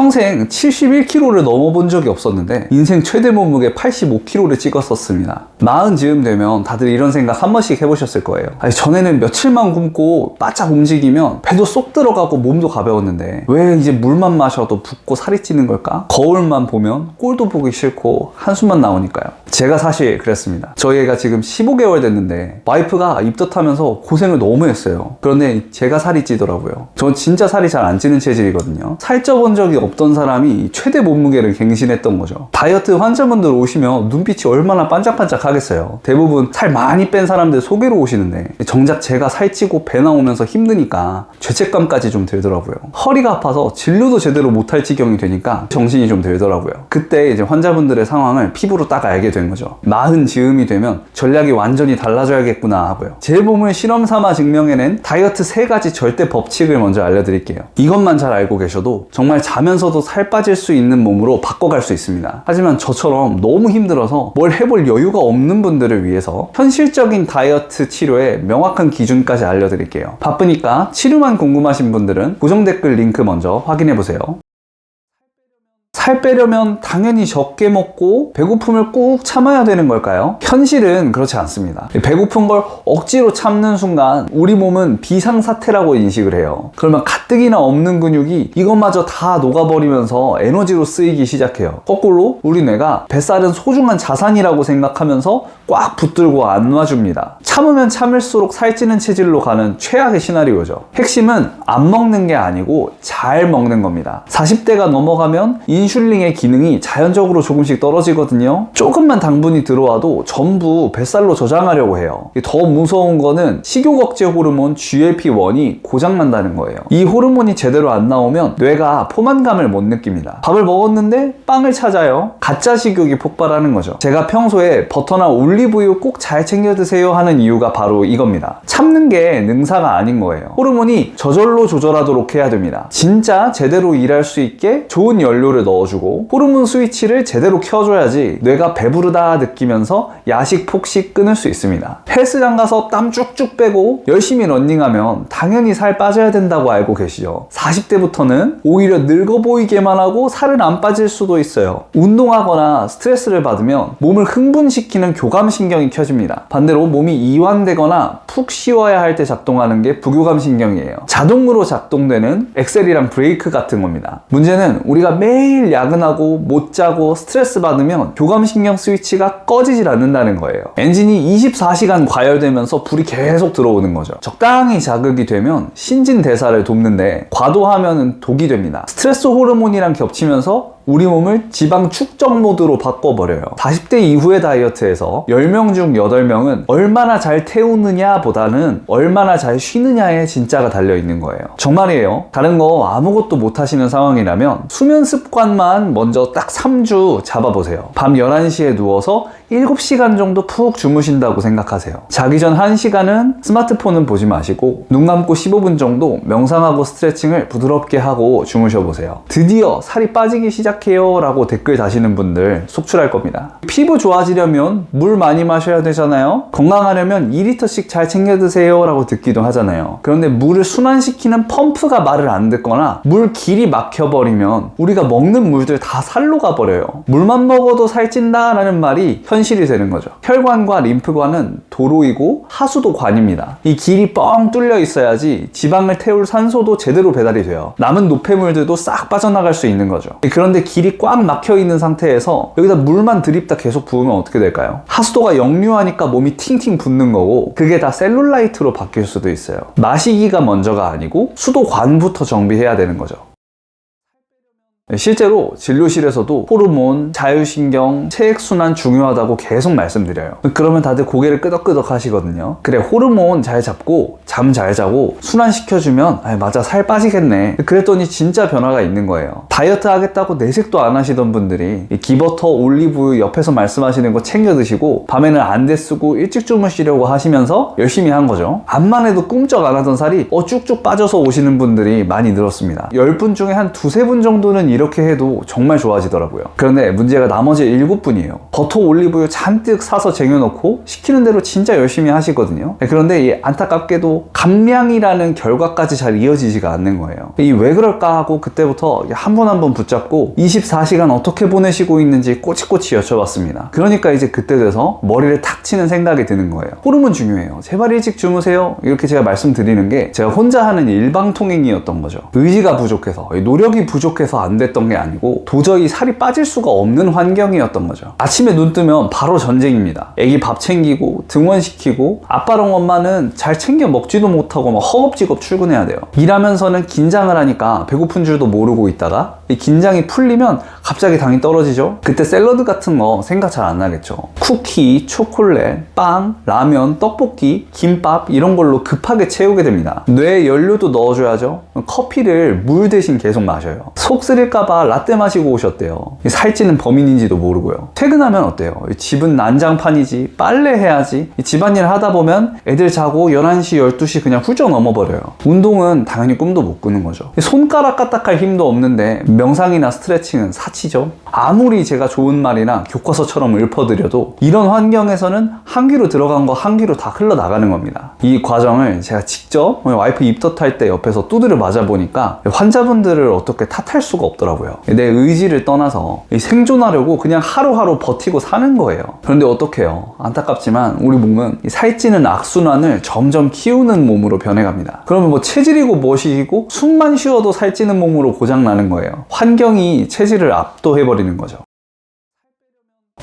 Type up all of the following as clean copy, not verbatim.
평생 71kg를 넘어본 적이 없었는데 인생 최대 몸무게 85kg를 찍었었습니다. 40 즈음 되면 다들 이런 생각 한 번씩 해보셨을 거예요. 아니, 전에는 며칠만 굶고 바짝 움직이면 배도 쏙 들어가고 몸도 가벼웠는데 왜 이제 물만 마셔도 붓고 살이 찌는 걸까? 거울만 보면 꼴도 보기 싫고 한숨만 나오니까요. 제가 사실 그랬습니다. 저희 애가 지금 15개월 됐는데 와이프가 입덧하면서 고생을 너무 했어요. 그런데 제가 살이 찌더라고요. 전 진짜 살이 잘 안 찌는 체질이거든요. 살쪄본 적이 없던 사람이 최대 몸무게를 갱신했던 거죠. 다이어트 환자분들 오시면 눈빛이 얼마나 반짝반짝 하겠어요. 대부분 살 많이 뺀 사람들 소개로 오시는데 정작 제가 살찌고 배 나오면서 힘드니까 죄책감까지 좀 들더라고요. 허리가 아파서 진료도 제대로 못할 지경이 되니까 정신이 좀 들더라고요. 그때 이제 환자분들의 상황을 피부로 딱 알게 된 거죠. 40 즈음이 되면 전략이 완전히 달라져야겠구나 하고요. 제 몸을 실험 삼아 증명해낸 다이어트 3가지 절대 법칙을 먼저 알려드릴게요. 이것만 잘 알고 계셔도 정말 자면서도 살 빠질 수 있는 몸으로 바꿔갈 수 있습니다. 하지만 저처럼 너무 힘들어서 뭘 해볼 여유가 없는 분들을 위해서 현실적인 다이어트 치료의 명확한 기준까지 알려드릴게요. 바쁘니까 치료만 궁금하신 분들은 고정 댓글 링크 먼저 확인해보세요. 살 빼려면 당연히 적게 먹고 배고픔을 꾹 참아야 되는 걸까요? 현실은 그렇지 않습니다. 배고픈 걸 억지로 참는 순간 우리 몸은 비상사태라고 인식을 해요. 그러면 가뜩이나 없는 근육이 이것마저 다 녹아버리면서 에너지로 쓰이기 시작해요. 거꾸로 우리 뇌가 뱃살은 소중한 자산이라고 생각하면서 꽉 붙들고 안 놔줍니다. 참으면 참을수록 살찌는 체질로 가는 최악의 시나리오죠. 핵심은 안 먹는 게 아니고 잘 먹는 겁니다. 40대가 넘어가면 인슐린의 기능이 자연적으로 조금씩 떨어지거든요. 조금만 당분이 들어와도 전부 뱃살로 저장하려고 해요. 더 무서운 거는 식욕 억제 호르몬 GLP-1이 고장난다는 거예요. 이 호르몬이 제대로 안 나오면 뇌가 포만감을 못 느낍니다. 밥을 먹었는데 빵을 찾아요. 가짜 식욕이 폭발하는 거죠. 제가 평소에 버터나 올리브유 꼭 잘 챙겨 드세요 하는 이유가 바로 이겁니다. 참는 게 능사가 아닌 거예요. 호르몬이 저절로 조절하도록 해야 됩니다. 진짜 제대로 일할 수 있게 좋은 연료를 넣어주고 호르몬 스위치를 제대로 켜줘야지 뇌가 배부르다 느끼면서 야식, 폭식 끊을 수 있습니다. 헬스장 가서 땀 쭉쭉 빼고 열심히 런닝하면 당연히 살 빠져야 된다고 알고 계시죠? 40대부터는 오히려 늙어 보이게만 하고 살은 안 빠질 수도 있어요. 운동하거나 스트레스를 받으면 몸을 흥분시키는 교감신경이 켜집니다. 반대로 몸이 이완되거나 푹 쉬어야 할 때 작동하는 게 부교감신경이에요. 자동으로 작동되는 엑셀이랑 브레이크 같은 겁니다. 문제는 우리가 매일 야근하고 못 자고 스트레스 받으면 교감신경 스위치가 꺼지질 않는다는 거예요. 엔진이 24시간 과열되면서 불이 계속 들어오는 거죠. 적당히 자극이 되면 신진대사를 돕는데 과도하면 독이 됩니다. 스트레스 호르몬이랑 겹치면서 우리 몸을 지방 축적 모드로 바꿔버려요. 40대 이후의 다이어트에서 10명 중 8명은 얼마나 잘 태우느냐 보다는 얼마나 잘 쉬느냐에 진짜가 달려있는 거예요. 정말이에요. 다른 거 아무것도 못 하시는 상황이라면 수면 습관만 먼저 딱 3주 잡아보세요. 밤 11시에 누워서 7시간 정도 푹 주무신다고 생각하세요. 자기 전 1시간은 스마트폰은 보지 마시고 눈 감고 15분 정도 명상하고 스트레칭을 부드럽게 하고 주무셔보세요. 드디어 살이 빠지기 시작해요 라고 댓글 다시는 분들 속출할 겁니다. 피부 좋아지려면 물 많이 마셔야 되잖아요. 건강하려면 2리터씩 잘 챙겨 드세요 라고 듣기도 하잖아요. 그런데 물을 순환시키는 펌프가 말을 안 듣거나 물 길이 막혀버리면 우리가 먹는 물들 다 살로 가버려요. 물만 먹어도 살찐다 라는 말이 현실이 되는 거죠. 혈관과 림프관은 도로이고 하수도 관입니다. 이 길이 뻥 뚫려 있어야지 지방을 태울 산소도 제대로 배달이 돼요. 남은 노폐물들도 싹 빠져나갈 수 있는 거죠. 그런데 길이 꽉 막혀 있는 상태에서 여기다 물만 드립다 계속 부으면 어떻게 될까요? 하수도가 역류하니까 몸이 팅팅 붓는 거고 그게 다 셀룰라이트로 바뀔 수도 있어요. 마시기가 먼저가 아니고 수도관부터 정비해야 되는 거죠. 실제로 진료실에서도 호르몬, 자율신경, 체액순환 중요하다고 계속 말씀드려요. 그러면 다들 고개를 끄덕끄덕 하시거든요. 그래, 호르몬 잘 잡고 잠 잘 자고 순환시켜주면 맞아 살 빠지겠네. 그랬더니 진짜 변화가 있는 거예요. 다이어트 하겠다고 내색도 안 하시던 분들이 기버터, 올리브유 옆에서 말씀하시는 거 챙겨 드시고 밤에는 안대 쓰고 일찍 주무시려고 하시면서 열심히 한 거죠. 암만 해도 꿈쩍 안 하던 살이 쭉쭉 빠져서 오시는 분들이 많이 늘었습니다. 10분 중에 한 2-3분 정도는 이렇게 해도 정말 좋아지더라고요. 그런데 문제가 나머지 7분이에요. 버터 올리브유 잔뜩 사서 쟁여놓고 시키는 대로 진짜 열심히 하시거든요. 그런데 이 안타깝게도 감량이라는 결과까지 잘 이어지지가 않는 거예요. 이 왜 그럴까 하고 그때부터 한 번 한 번 붙잡고 24시간 어떻게 보내시고 있는지 꼬치꼬치 여쭤봤습니다. 그러니까 이제 그때 돼서 머리를 탁 치는 생각이 드는 거예요. 호르몬 중요해요. 제발 일찍 주무세요. 이렇게 제가 말씀드리는 게 제가 혼자 하는 일방통행이었던 거죠. 의지가 부족해서, 노력이 부족해서 안 됐던 게 아니고 도저히 살이 빠질 수가 없는 환경이었던 거죠. 아침에 눈 뜨면 바로 전쟁입니다. 애기 밥 챙기고 등원시키고 아빠랑 엄마는 잘 챙겨 먹지도 못하고 막 허겁지겁 출근해야 돼요. 일하면서는 긴장을 하니까 배고픈 줄도 모르고 있다가 이 긴장이 풀리면 갑자기 당이 떨어지죠. 그때 샐러드 같은 거 생각 잘 안 나겠죠. 쿠키, 초콜릿, 빵, 라면, 떡볶이, 김밥 이런 걸로 급하게 채우게 됩니다. 뇌에 연료도 넣어줘야죠. 커피를 물 대신 계속 마셔요. 속 쓰릴까봐 라떼 마시고 오셨대요. 살찌는 범인인지도 모르고요. 퇴근하면 어때요? 집은 난장판이지, 빨래해야지. 집안일 하다 보면 애들 자고 11시, 12시 그냥 훌쩍 넘어버려요. 운동은 당연히 꿈도 못 꾸는 거죠. 손가락 까딱할 힘도 없는데 명상이나 스트레칭은 사치죠. 아무리 제가 좋은 말이나 교과서처럼 읊어드려도 이런 환경에서는 한 귀로 들어간 거 한 귀로 다 흘러나가는 겁니다. 이 과정을 제가 직접 와이프 입덧할 때 옆에서 두드려 맞아보니까 환자분들을 어떻게 탓할 수가 없더라고요. 내 의지를 떠나서 생존하려고 그냥 하루하루 버티고 사는 거예요. 그런데 어떡해요? 안타깝지만 우리 몸은 살찌는 악순환을 점점 키우는 몸으로 변해갑니다. 그러면 뭐 체질이고 무엇이고 숨만 쉬어도 살찌는 몸으로 고장나는 거예요. 환경이 체질을 압도해버리는 거죠.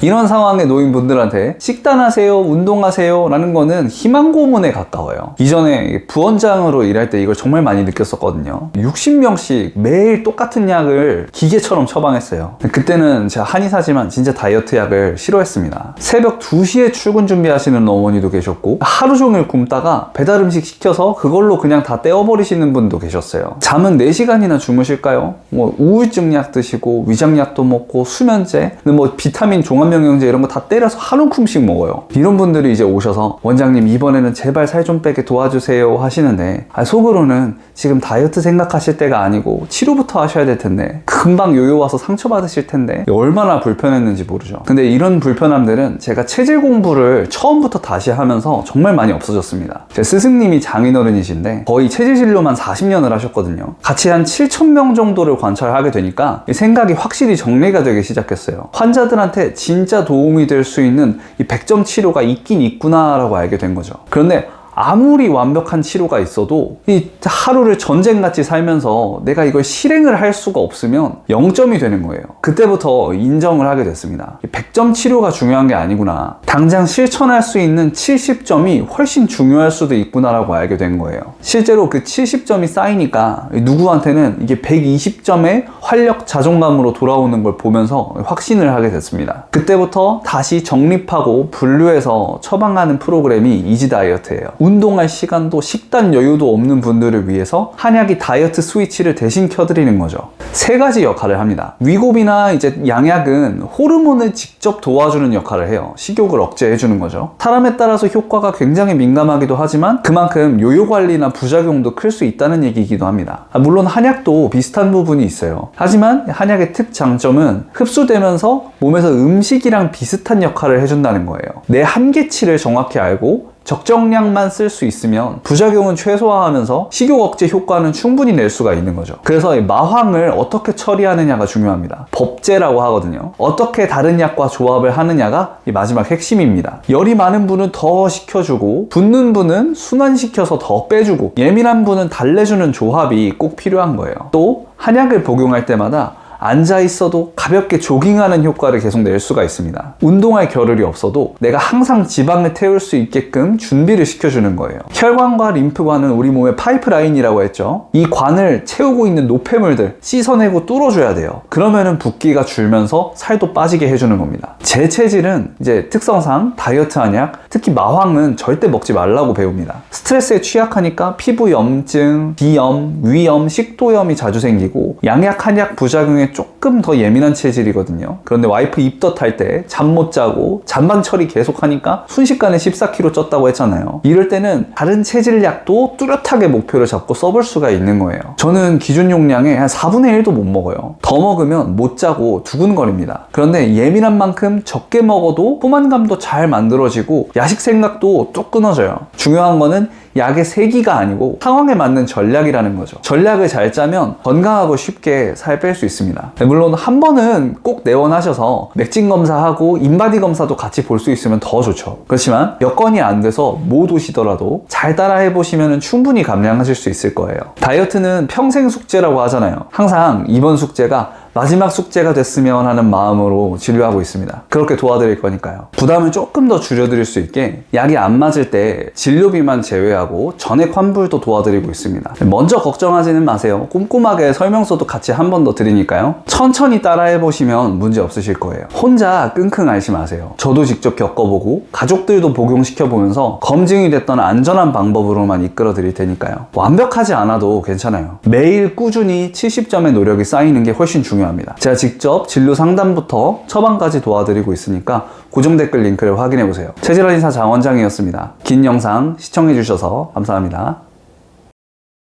이런 상황에 놓인 분들한테 식단하세요, 운동하세요 라는 거는 희망 고문에 가까워요. 이전에 부원장으로 일할 때 이걸 정말 많이 느꼈었거든요. 60명씩 매일 똑같은 약을 기계처럼 처방했어요. 그때는 제가 한의사지만 진짜 다이어트 약을 싫어했습니다. 새벽 2시에 출근 준비하시는 어머니도 계셨고 하루 종일 굶다가 배달 음식 시켜서 그걸로 그냥 다 떼어버리시는 분도 계셨어요. 잠은 4시간이나 주무실까요? 뭐 우울증 약 드시고 위장약도 먹고 수면제, 뭐 비타민 종합영양제 이런 거 다 때려서 한 움큼씩 먹어요. 이런 분들이 이제 오셔서 원장님 이번에는 제발 살 좀 빼게 도와주세요 하시는데 속으로는 지금 다이어트 생각하실 때가 아니고 치료부터 하셔야 될 텐데 금방 요요 와서 상처받으실 텐데 얼마나 불편했는지 모르죠. 근데 이런 불편함들은 제가 체질 공부를 처음부터 다시 하면서 정말 많이 없어졌습니다. 제 스승님이 장인어른이신데 거의 체질 진료만 40년을 하셨거든요. 같이 한 7,000명 정도를 관찰하게 되니까 생각이 확실히 정리가 되기 시작했어요. 환자들한테 진짜 도움이 될 수 있는 이 100점 치료가 있긴 있구나 라고 알게 된 거죠. 그런데 아무리 완벽한 치료가 있어도 이 하루를 전쟁같이 살면서 내가 이걸 실행을 할 수가 없으면 0점이 되는 거예요. 그때부터 인정을 하게 됐습니다. 100점 치료가 중요한 게 아니구나. 당장 실천할 수 있는 70점이 훨씬 중요할 수도 있구나라고 알게 된 거예요. 실제로 그 70점이 쌓이니까 누구한테는 이게 120점의 활력 자존감으로 돌아오는 걸 보면서 확신을 하게 됐습니다. 그때부터 다시 정립하고 분류해서 처방하는 프로그램이 이지다이어트예요. 운동할 시간도 식단 여유도 없는 분들을 위해서 한약이 다이어트 스위치를 대신 켜드리는 거죠. 3가지 역할을 합니다. 위고비나 이제 양약은 호르몬을 직접 도와주는 역할을 해요. 식욕을 억제해주는 거죠. 사람에 따라서 효과가 굉장히 민감하기도 하지만 그만큼 요요 관리나 부작용도 클 수 있다는 얘기이기도 합니다. 물론 한약도 비슷한 부분이 있어요. 하지만 한약의 특장점은 흡수되면서 몸에서 음식이랑 비슷한 역할을 해준다는 거예요. 내 한계치를 정확히 알고 적정량만 쓸 수 있으면 부작용은 최소화하면서 식욕 억제 효과는 충분히 낼 수가 있는 거죠. 그래서 이 마황을 어떻게 처리하느냐가 중요합니다. 법제라고 하거든요. 어떻게 다른 약과 조합을 하느냐가 이 마지막 핵심입니다. 열이 많은 분은 더 식혀주고 붓는 분은 순환시켜서 더 빼주고 예민한 분은 달래주는 조합이 꼭 필요한 거예요. 또 한약을 복용할 때마다 앉아있어도 가볍게 조깅하는 효과를 계속 낼 수가 있습니다. 운동할 겨를이 없어도 내가 항상 지방을 태울 수 있게끔 준비를 시켜주는 거예요. 혈관과 림프관은 우리 몸의 파이프라인이라고 했죠. 이 관을 채우고 있는 노폐물들 씻어내고 뚫어줘야 돼요. 그러면은 붓기가 줄면서 살도 빠지게 해주는 겁니다. 제 체질은 이제 특성상 다이어트 한약, 특히 마황은 절대 먹지 말라고 배웁니다. 스트레스에 취약하니까 피부 염증, 비염, 위염, 식도염이 자주 생기고 양약 한약 부작용에 중에 조금 더 예민한 체질이거든요. 그런데 와이프 입덧할 때 잠 못 자고 잔반 처리 계속 하니까 순식간에 14kg 쪘다고 했잖아요. 이럴 때는 다른 체질약도 뚜렷하게 목표를 잡고 써볼 수가 있는 거예요. 저는 기준 용량의 한 4분의 1도 못 먹어요. 더 먹으면 못 자고 두근거립니다. 그런데 예민한 만큼 적게 먹어도 포만감도 잘 만들어지고 야식 생각도 뚝 끊어져요. 중요한 거는 약의 세기가 아니고 상황에 맞는 전략이라는 거죠. 전략을 잘 짜면 건강하고 쉽게 살 뺄 수 있습니다. 물론 한 번은 꼭 내원하셔서 맥진 검사하고 인바디 검사도 같이 볼 수 있으면 더 좋죠. 그렇지만 여건이 안 돼서 못 오시더라도 잘 따라 해보시면 충분히 감량하실 수 있을 거예요. 다이어트는 평생 숙제라고 하잖아요. 항상 이번 숙제가 마지막 숙제가 됐으면 하는 마음으로 진료하고 있습니다. 그렇게 도와드릴 거니까요. 부담을 조금 더 줄여드릴 수 있게 약이 안 맞을 때 진료비만 제외하고 전액 환불도 도와드리고 있습니다. 먼저 걱정하지는 마세요. 꼼꼼하게 설명서도 같이 한 번 더 드리니까요. 천천히 따라해보시면 문제 없으실 거예요. 혼자 끙끙 앓지 마세요. 저도 직접 겪어보고 가족들도 복용시켜보면서 검증이 됐던 안전한 방법으로만 이끌어 드릴 테니까요. 완벽하지 않아도 괜찮아요. 매일 꾸준히 70점의 노력이 쌓이는 게 훨씬 중요합니다. 제가 직접 진료 상담부터 처방까지 도와드리고 있으니까 고정 댓글 링크를 확인해보세요. 체질한의사 장원장이었습니다. 긴 영상 시청해주셔서 감사합니다.